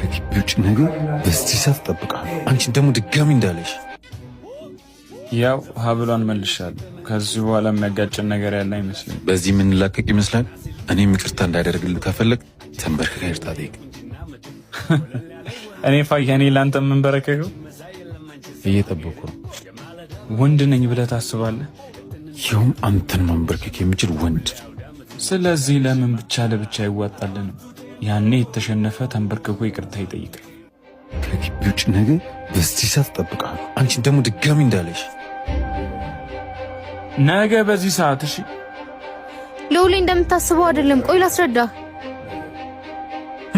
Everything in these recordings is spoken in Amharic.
ከግቢ ውጭ ነገር በዚህ ሰዓት እጠብቅሃለሁ። አንቺ ደግሞ ድጋሚ እንዳለሽ ያው ሀብሏን መልሻለሁ። ከዚህ በኋላ የሚያጋጭን ነገር ያለ አይመስለኝም። በዚህ የምንላቀቅ ይመስላል። እኔም ይቅርታ እንዳደርግልህ ከፈለግ ተንበርክከ ይቅርታ ጠይቅ። እኔ ፋያኔ ለአንተ የምንበረከከው እየጠበኩ ነው። ወንድ ነኝ ብለህ ታስባለህ? ይኸውም አንተን ማንበርከክ የሚችል ወንድ። ስለዚህ ለምን ብቻ ለብቻ አይዋጣልንም? ያኔ የተሸነፈ ተንበርክኮ ይቅርታ ይጠይቃል። ከግቢ ውጭ ነገር በዚህ ሰዓት እጠብቅሃለሁ። አንቺ ደግሞ ድጋሚ እንዳለሽ ነገ በዚህ ሰዓት። እሺ ልውሌ እንደምታስበው አይደለም። ቆይ ላስረዳ።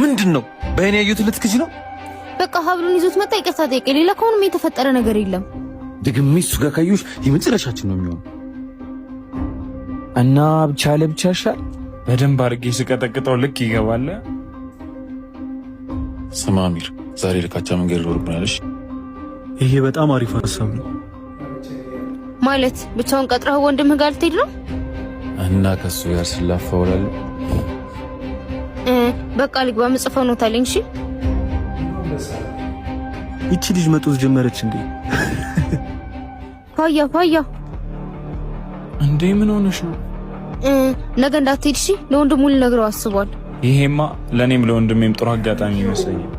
ምንድን ነው በእኔ ያዩት ልትክጂ ነው? በቃ ሀብሉን ይዞት መጣ፣ ይቅርታ ጠይቄ። ሌላ ከሆነም የተፈጠረ ነገር የለም። ደግሜ እሱ ጋር ካዩሽ የመጨረሻችን ነው የሚሆነው። እና ብቻ ለብቻ ይሻል። በደንብ አድርጌ ስቀጠቅጠው ልክ ይገባል። ስማ አሚር፣ ዛሬ ልካቻ መንገድ ሮርብናለሽ። ይሄ በጣም አሪፍ ሀሳብ ነው። ማለት ብቻውን ቀጥረህ ወንድምህ ጋር ልትሄድ ነው? እና ከሱ ጋር ስላፋውላለሁ። በቃ ልግባ፣ ምጽፈው ነው ታለኝ። እሺ ይቺ ልጅ መጦዝ ጀመረች እንዴ? ፋያ እንዴ ምን ሆነሽ ነው? ነገ እንዳትሄድ እሺ። ለወንድሙ ሊነግረው አስቧል። ይሄማ ለኔም ለወንድሜም ጥሩ አጋጣሚ ይመስለኛል።